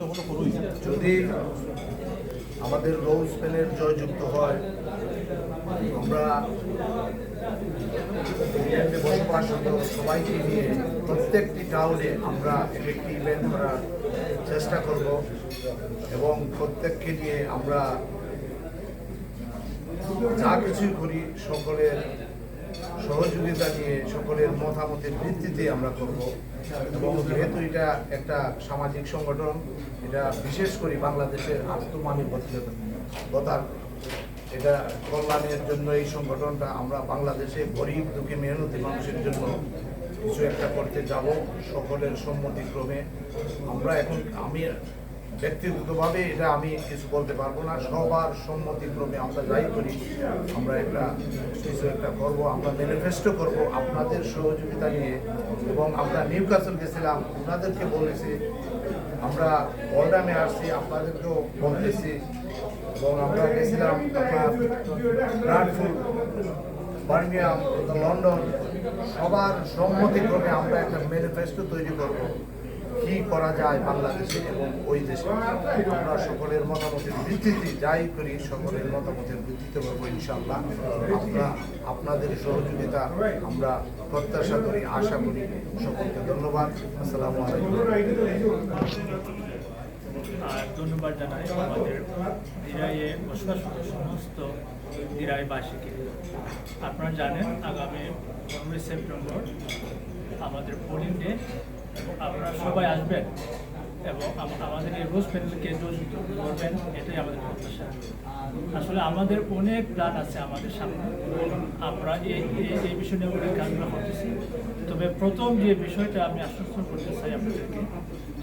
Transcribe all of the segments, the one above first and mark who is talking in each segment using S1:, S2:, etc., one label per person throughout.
S1: যদি আমাদের রোজ প্যানেল জয়যুক্ত হয়, আমরা ইংল্যান্ডে বসবাসরত সবাইকে নিয়ে প্রত্যেকটি টাউনে আমরা একটি ইভেন্ট করার চেষ্টা করব এবং প্রত্যেককে নিয়ে আমরা যা কিছুই করি সকলের সহযোগিতা নিয়ে সকলের মতামতের ভিত্তিতে আমরা করব। এবং যেহেতু এটা একটা সামাজিক সংগঠন, এটা বিশেষ করে বাংলাদেশের আত্মমানবিকতার এটা কল্যাণের জন্য এই সংগঠনটা আমরা বাংলাদেশে গরিব দুঃখী মেহনতি মানুষের জন্য কিছু একটা করতে যাব সকলের সম্মতিক্রমে। আমরা এখন আমি ব্যক্তিগতভাবে এটা আমি কিছু বলতে পারবো না, সবার সম্মতিক্রমে আমরা যাই করি আমরা কিছু একটা করবো, আমরা ম্যানিফেস্টো করব আপনাদের সহযোগিতা নিয়ে। এবং আমরা নিউক্যাসল গেছিলাম, ওনাদেরকে বলেছি, আমরা ওল্ডামে আসছি আপনাদেরকেও বলতেছি, এবং আমরা গেছিলাম আপনার ব্রাডফোর্ড, বার্মিংহাম, লন্ডন, সবার সম্মতিক্রমে আমরা একটা ম্যানিফেস্টো তৈরি করব কি করা যায় বাংলাদেশে এবং ওই দেশে। আমরা সকলের মতামতের ভিত্তিতে যাই করি সকলের মতামতের ভিত্তিতে করবো ইনশাআল্লাহ। আমরা আপনাদের সহযোগিতা আমরা প্রত্যাশা করি, আশা করি। সকলকে ধন্যবাদ। আসসালামু আলাইকুম।
S2: আর ধন্যবাদ জানাই আমাদের দিরাইয়ে বসবাসরত সমস্ত দিরাইবাসীকে। আপনারা জানেন আগামী 15 সেপ্টেম্বর আমাদের পোলিং ডে, এবং আপনারা সবাই আসবেন এবং আমাদের এই রোজ প্যানেলকে জয়যুক্ত করবেন, এটাই আমাদের প্রত্যাশা। আসলে আমাদের অনেক প্ল্যান আছে আমাদের সামনে, আমরা এই বিষয় নিয়ে অনেক কাজগুলো করতেছি। তবে প্রথম যে বিষয়টা আমি আশ্বস্ত করতে চাই আপনাদেরকে,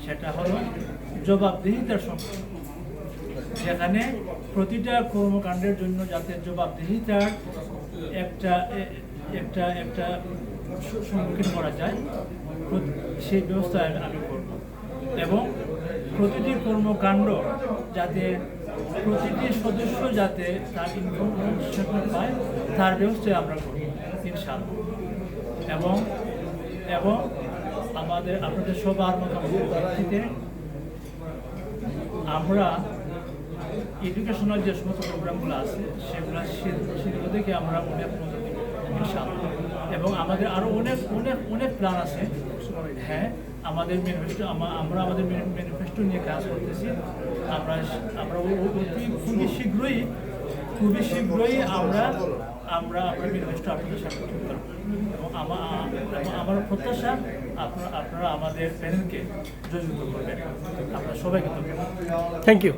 S2: সেটা হলো জবাবদিহিতার সম্পর্ক, যেখানে প্রতিটা কর্মকাণ্ডের জন্য যাতে জবাবদিহিতার একটা একটা একটা সম্মুখীন করা যায় সেই ব্যবস্থা আমি করব। এবং প্রতিটি কর্মকাণ্ড যাতে প্রতিটি সদস্য যাতে তার ইনফরমেশন পায় তার ব্যবস্থায় আমরা করব ইনশাআল্লাহ। এবং আপনাদের সবার মতামতের ভিত্তিতে আমরা এডুকেশনাল যে সমস্ত প্রোগ্রামগুলো আছে সেগুলো থেকে আমরা অনেক মজা দিব ইনশাআল্লাহ। এবং আমাদের আরও অনেক প্ল্যান আছে। হ্যাঁ, আমাদের ম্যানিফেস্টো আমরা আমাদের ম্যানিফেস্টো নিয়ে কাজ করতেছি। আমরা খুবই শীঘ্রই আমরা ম্যানিফেস্টো আপনাদের সাথে তুলে ধরব। এবং আমার প্রত্যাশা আপনারা আমাদের প্যানেলকে জয়যুক্ত করবেন। আপনারা সবাইকে ধন্যবাদ।
S3: Thank you.